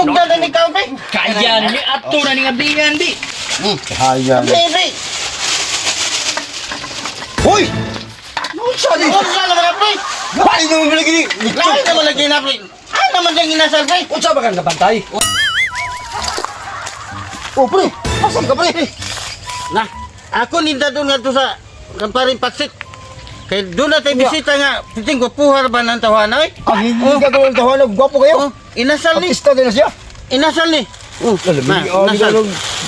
Dugda na ni ikaw, pre. Kaya ni ato na ni abdihan di. Kaya ni. Pre. Hoy! Unsa di? Unsa naman na, pre? Lain naman lagi ni. Lain naman lagi na, pre. Ay naman yung inasal, pre. Unsa ba kang nabantay? Oh, pre. Asan ka, pre? Nah, ako ninda doon nga to sa Kamparing Paksit. Kaya doon na tayo bisita nga, piting gupuhar ba ng tawanan, eh? Ah, hindi ka gawin tawanan. Gwapo kayo. Oh, inasal ni. Artista din na siya. Inasal ni. Oh, inasal.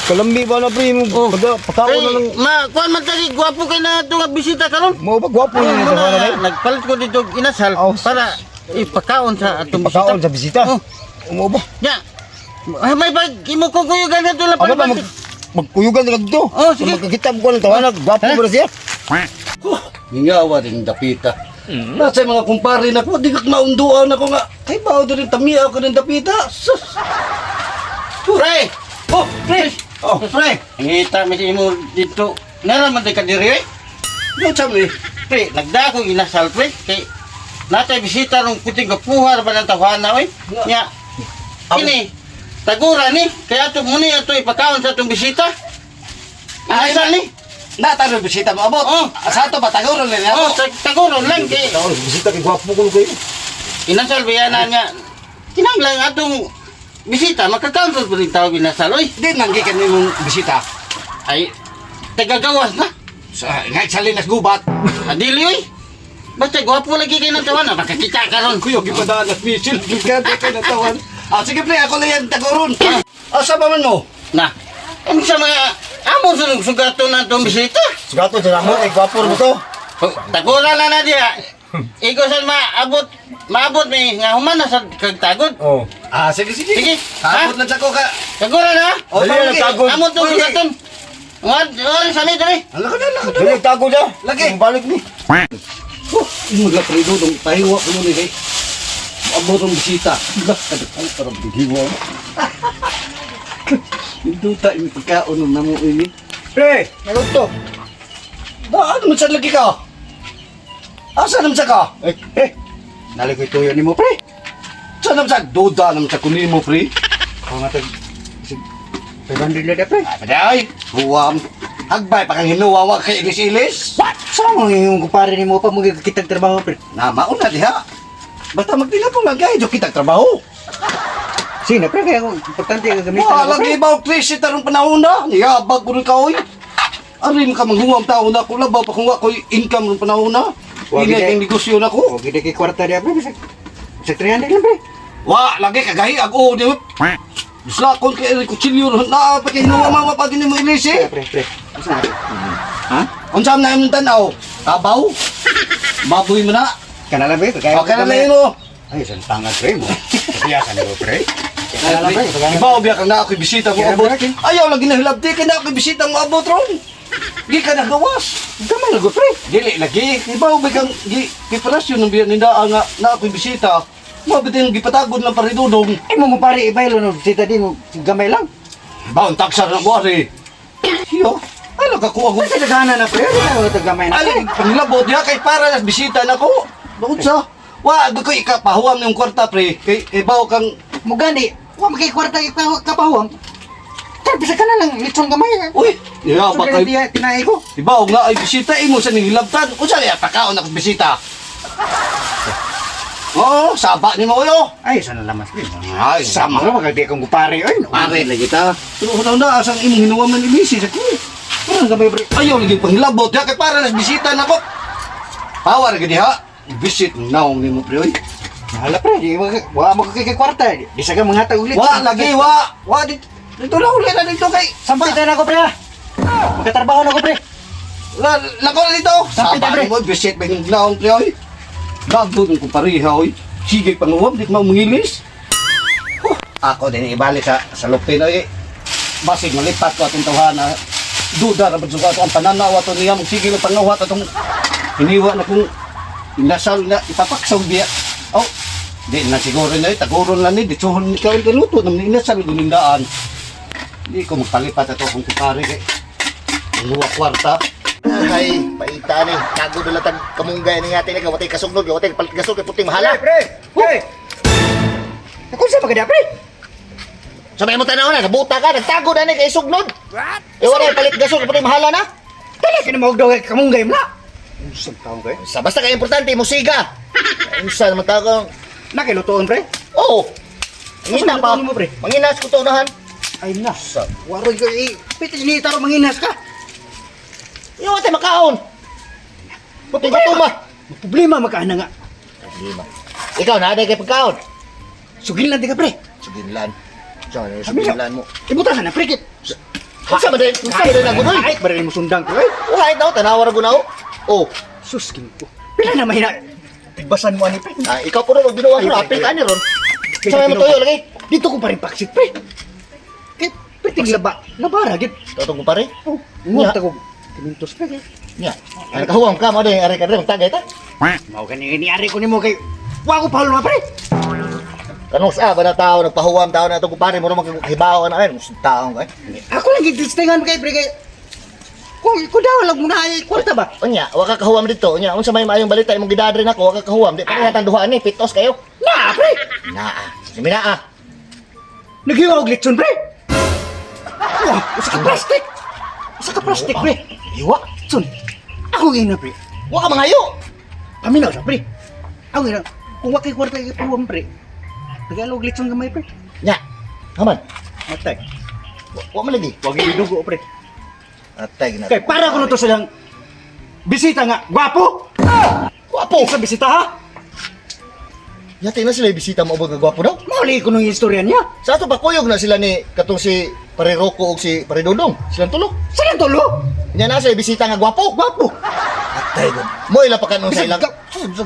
Kalambi ba na, pre? Oh. Pagkaon na lang. Kuhan man tadi, gwapo kayo na ito nga bisita karon. Mo ba gwapo yun yung tawanan eh? Nagpalit ko dito inasal Oh. para ipakaon sa atong bisita. Pagkaon sa bisita. Oh. Mo ba? Ya. May bag imo ko kuyo ganyan to na Ano ba pala. magkuyugan na dito? Oh, sige. Magkakita mo ko ng tawanan. Gwapo mo na siya. Hingawa rin dapita. Nasa mga kumpare na ko, di ka maunduan ako nga. Kay bao doon tamiya ako ng dapita. Sus! Pre. Oh, pre! Oh, pre. Ngita mi si imo dito. Naraman tay kadiri eh. Ano sa ni? Pre, nagdako inasal pre. Kay natay bisita rong puting gupuhar ba ng tawanan oy. Nya. Kini tagura ni kaya ato muni ato ipakaon sa atong bisita. Inasal ni. Nataro bisita mo abot. Oh. Sa ato ba taguron rin Oh, ako? taguron lang kay Tawag bisita kay gwapo ko kayo. inasal biyana niya. Kinanglang atong bisita makakauntot pa rin tawag inasal oy. Di nanggi ka mong bisita. Ay tagagawas na. Sa ngay sa linas gubat. Adili oy. Basta gwapo lagi kayo ng tawanan makakita ka ron. Kuyo gipadaan at misil. Gigante ka na tawan. Ah, sige pre, ako lang yan taguron. Asa ba man mo? Na. Ano sa mga amo sunod sugato na itong bisita? Sigato sa mo kay gwapo mo to. Tagura na dia. Ikaw sa maabot mi nga human na sa kagtagod. Oh. Ah, sige sige. Sige. Abot lang sa ko ka. Tagura na. O, Dali, lagi. nagtagod. Amo itong sugaton. Wala sa nito eh. Ala ka na, ala ka na. Dali tago siya. Lagi. Balik ni. Oh, mga predo dong tahiwa ko nun eh. Abot ang bisita. Ang parang bihiwa. Hindi tayo may pagkaon ng namo ini. Pre, nalog to. Ba, ano man sa lagi ka? Asa naman sa ka? Nalagay tuyo ni mo, pre. Saan naman sa duda naman sa kunin mo, pre? Ako nga tag... Pagandil na pre. Paday, huwam. Hagbay, pakang hinuwawa kay ilis-ilis. Saan mo yung kupare ni mo pa mo kitang trabaho pre? Namaon na diha. Basta magtinapong lang kayo, jo kitang trabaho. Sino pre kaya kung importante ang gamitan Wala lagi ba, pre, si tarong panahon na. Niyabag ko rin ka, oy. Arin ka manghuwam taon na ko, labaw pa kung ako income ng panahon na. Wag Hindi ide. kang negosyo na ko. O gida kay kwarta dia pre sa 300 lang pre. Wa, lagi kagahi, ako, di ba? Islakon kay kutsilyo, na, pati hinuwama pa din mo ilis eh. Pre. Asa na? Ha? Unsam na yung tanaw? Tabaw? Baboy mo na? Kanala pre kaya Okay na lang mo. Ay san tangan pre mo. Kaya kan mo pre. Kanala pre Ibaw biya kang na ako'y bisita mo Kaya abot. ba, King? Ayaw lagi na hilabdi ka na ako'y bisita mo abot ron. Di ka nagawas. Gamay lago pre. Dili lagi. Ibaw biya kang giparasyon ng biya ninda nga na ako'y bisita. Mabit yung gipatagod ng paridudong. Ay mo pare ibaylo no sita di mo gamay lang. Ibaw ang taksa ng buwari. Hiyo. Ay nakakuha ko. Kasi nagana na pre. Ano ta gamay na. Ay, panglabot niya kay para nas bisita na ko. Bakit sa? Wa, ko ikapahuam ng kwarta pre. Kay ibaw kang Mo gani. Wa makay kwarta kapawang. Tay bisa ka na lang litsong gamay. uy, iya So ba kaya kay tinay ko. ibaw nga ay bisita imo sa nilabtan. Unsa niya pakaon ako bisita? Oh, saba ni mo yo. Ay sana lamas pre. Ay, Sama ka magadi kong kupare oy. Pare lagi ta. Pero na asang imong hinuwaman ni Mrs. Ako. Ano gamay pre? Ayaw lagi panghilabot ya kay para nas bisita na ko. Power gid ha. Visit naong nimo pre oy. Hala pre, di wa mo kay kwarta. Di sa ka mga ulit. Wa lagi wa. Wa dito lang ulit na dito kay Sampitan ako pre. Magkatrabaho na ako pre. Lako na dito. Sabi na, pre. mo visit ba yung naong pre oy. Gago ng kupariha oy. Sige panguwam di mo mangilis. Ako din ibalik sa lupin oy. Basig malipat ko atong tawhana. Duda ra ba ko ang pananaw ato niya mo sige na pangawat atong iniwa na kung inasal na ipapaksaw biya. Oh, di na siguro na taguron lang ni ditsuhon ni kawil kaluto nang inasal gunindaan. Di ko magpalipat ato kung kupari kay luwa kwarta. Ay, paita ni. Tago dula tag kamunggay ni atin ka watay kasugnog, watay palit gasol kay puting mahala. Pre. Pre. Ako sa magada pre. Sabay mo tanaw na, nabuta ka, nagtago na ni kay sugnod. What? E wala palit gasol, pati mahala na. Dali ka na maugdaw kay kamunggay mo na. Usap taong kay. Sa basta kay importante mo siga. Unsa naman ta ka? Nakilutuon pre. Oo. Mangina pa. Ano mo, pre? Manginas ko to unahan. Ay na. Waroy ka pitis ni taro manginas ka. Iyo ate makaon. Puti ka tuma. Problema makaana nga. Lima. Ikaw na kay pagkaon. Sugil lang di ka pre. Suginlan. Diyan, suginlan mo. Ibutan na pre kit. Unsa man din? Unsa man din nagunoy? Ay, baril mo sundang ko eh. Wala daw tanawar ko na oh. Oh. Sus king ko. Pila na mahina. Tigbasan mo ani pre. Ah, ikaw po ron ginawa ko apil ka ni ron. Sa may tuyo lagi. Dito ko pa rin paksit pre. Kit piting laba. Labara git. Totoo ko pare. Oh, ngot ako. Kimintos pre kit. Nya. Ay kahuwam ka mo din ari ka din tagay ta. Mao gani ni-ari ko nimo kay wa ko pahol na pre. Kanong sa ba na tao nagpahuwam tao na to kupare mo ron maghibaw ka na ay taong kay. Ako lang gitistingan kay pre kay ko daw lang muna ay kwarta ba? Unya, wa ka kahuwam dito. Unya, unsa may maayong balita imong gidadre nako, wa ka kahuwam. Di pa kaya tanduhan ni pitos kayo. Na pre. Naa. Sige na ah. Naghiwa og litson pre. Wah, usa ka plastic. Usa ka plastic pre. Iwa. Son. Ako gina pre. Wa ka mangayo. Paminaw sa pre. Ako gina. Kung wa kay kwarta kay pawam pre. Tagalog litson gamay pre. Nya. Haman. Matay. Wa man lagi. Wag idugo pre. Atay na. Kay para ko na to silang bisita nga. Gwapo. Gwapo. Sa bisita ha. Yati na sila bisita mo ubod nga gwapo daw. Mauli ko nung istorya niya. Sa ato ba kuyog na sila ni katong si Pare Rocco ug si Pare Dodong. Silang tulo. Saan tulo? Nya na sa bisita nga gwapo. Gwapo. Atay gud. Mo ila pa kanong sa ilang.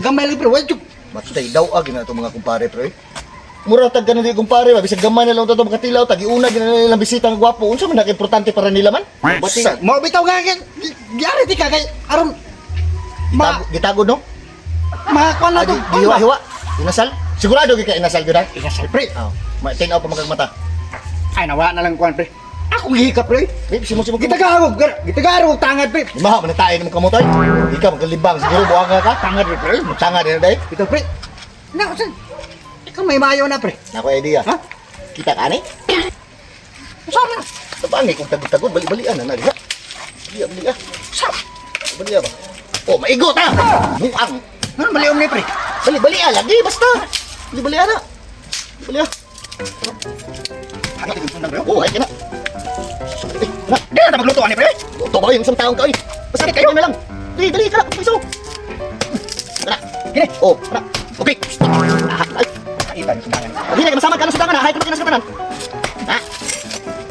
Gamay lang pre. Wag Matay daw ag na to mga kumpare pre. Mura tag kanang di kumpare ba bisag gamay na lang to makatilaw tag iuna gina nilang bisita nga gwapo. Unsa man importante para nila man? Basta mo bitaw nga kay gyari ti ka kay aron Gitagod no? makakuan na to. Hiwa-hiwa. Inasal? Sigurado kay inasal gyud. Inasal pre. Oh, tinaw pa magagmata. Ay nawala na lang kuan pre. Ako gihikap pre. Simo Gitagarog, gitagarog tangad pre. Di ba manitayin mo kamotoy? Ikaw magalibang siguro buanga ka. Tangad pre. Tanga din day. Ito pre. Na usan. Ikaw may mayo na pre. Nako idea. Ha? Kita ka ni? Sama. Tabangi kung tagod-tagod bali-balian na diha. Bali ah. Bali ba? Oh, maigot ha. Buang. Ano baliom ni pre? Bali-balian lagi basta. Bali-balian na. Bali ah. Ano tingin sundan pre? Oh, ay kana. Di na magluto ani pre. Luto ba yung isang taong ka, oy? Basta kayo na lang. Dali, ka na, piso. Tara. Gini. Oh, tara. Okay. Ay, Ita ni sundan. hindi na masama ka ng sudangan, ha? Hay ko na sa katanan. Ha?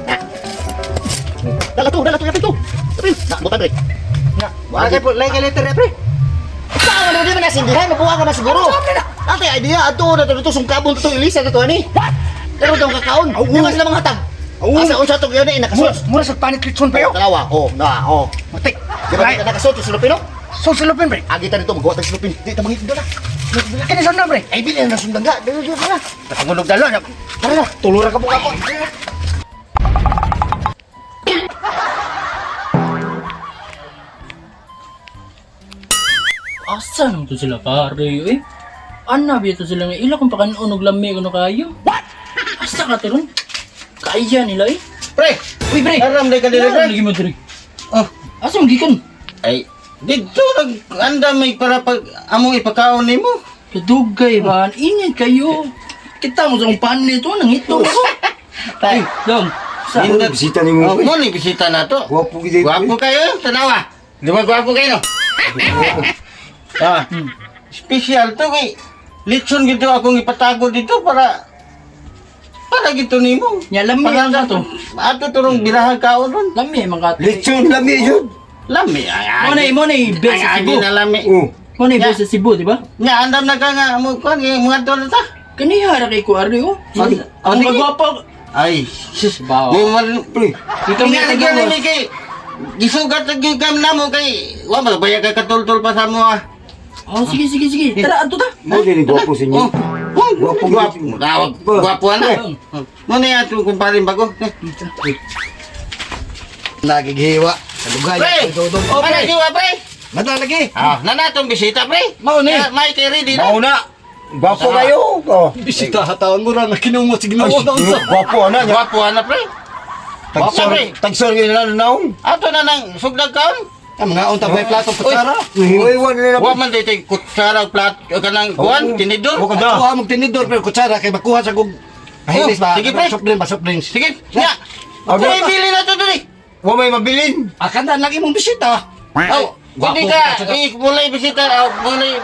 Ha? Dala to, yapin to. Yapin. Na, butan, pre. Na. Wala kay po lay kay letter pre. Saan mo naman nasindihan? Mabuha ka na siguro. Ate, idea, ato na to, sungkabon to, ilisa to, ani. Pero daw kakaon. Di ba sila mga hatag? Asa unsa to gyud ni nakasus. Mura sa panit litson pre. Dalawa. Oh, na, oh. Matik. Di ba kita nakasuot sa Filipino? So silupin pre. Agitan dito magbuhat ng Filipino. Di ta mangit na. Kini sundan pre. Ay bilin na sundan ga. Dali na. Natangulog dalo na. Tara na. Tulura ka po ako. Asa nang to sila pare eh? Ana biya to sila nga ila kung pakanunog lami kuno kayo. What? Asa ka to ron? Kaya nila eh. Pre, Uy pre. aram day ka dili, pre. Lagi mo diri. Oh, Asa mo gikan? ay, dito nag-anda may para pag among ipakaon nimo. Kadugay ba? Init kayo. Kita mo sa umpahan nito nang ito. Ay, dong. Sa Nindot. bisita ni mo, Oh, mo ni bisita na to. Gwapo gid. Gwapo kayo, tanawa. Di ba gwapo kayo, no? Ah, special to kay litson gito akong ipatago dito para gito nimo. nya lami na to. Ato turong birahan kaon ron. Lami mga Litson lami yun. Lami ay. Mo na best sa Ay, Cebu. na lami. Oh. Mo na best sa Cebu, di ba? Nya andam na ka nga mo kon mga tol ta. Kaniha ra kay ko ari oh. Sige. Ang Sige. magwapa. Ay, sis Bawo. mo man Pre. Ikaw may Tingnan tagaw. ni kay gisugat lagi kam namo kay wa magbayag ka katultol pa sa mo ah. Oh, sige. Tara, ato ta. Mo din gwapo sa inyo. Gwapo, gwapo. Gwapo ano? Mo na ato kumpare bago. Nagighiwa. Sa lugay. Pre! O pa na pre? Mata lagi. Ah, nanatong bisita pre. Mao ni. May kay ready na. Mauna. Gwapo kayo. Oh. Bisita hatawan mo ra na kinumot si Ginoo daw sa. Gwapo na niya. Gwapo na pre. Tagsor, Pre. tagsor yun na naong. Ato na nang sugdag kaon. Ang mga unta may plato kutsara. Uy, wala na Wa man dito kutsara plat kanang kuan tinidor. Huwag ka da. Kuha mo tinidor pero kutsara kay makuha sa kog. Ahilis ba? sige, pre. Soft drinks. Sige, nya. Okay. Ako bili na to dali. Huwag may mabilin. Akan na lagi mong bisita. Oh, hindi ka mulai bisita, mulai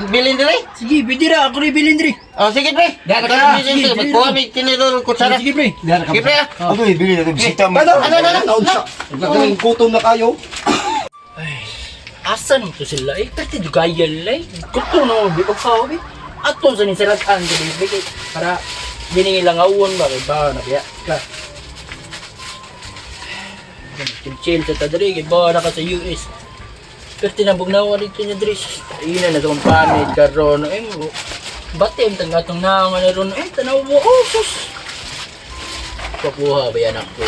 bilin dali. Sige, bidira, ako rin bilhin diri. Oh, sige pre. Dara ka. Kaya bilin dali. Magkuha may tinidor kutsara. Sige, pre. Sige pre. Ako ibili na ito bisita mo. Ano? Naging gutom na kayo. Asan ito sila eh? Pwede di kaya lay. Kuto no, di ko pa obi. Ato sa nisiratan dili bigay para giningi lang awon ba kay ba na biya. Ka. Chill sa tadri kay ba na ka sa US. Pero tinabog na wala dito niya dress. Ina na tong panid karon eh. Batem tang atong naman na ron eh tanaw mo. Oh sus. Papuha ba yan ako?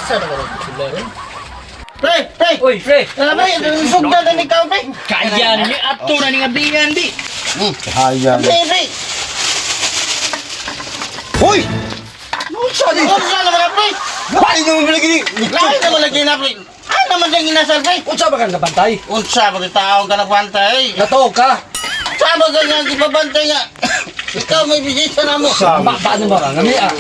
Saan ka rin sila rin? Pre. Uy, pre! Ano ba? Sugdan na ni ka pre. Kaya ni ato na ni abingan di. Hayang. Pre. Uy! Nunsa di? Ano sa naman pre? Lain naman lagi ni. Lain naman lagi na pre. Ay naman ding inasal pre. Unsa ba kang nabantay? Unsa ba taong ka nagpantay? Natuog ka. Sama ka nga gibabantay nga. Ikaw may bisita na mo. Sama. Paano ba? Ngami ah.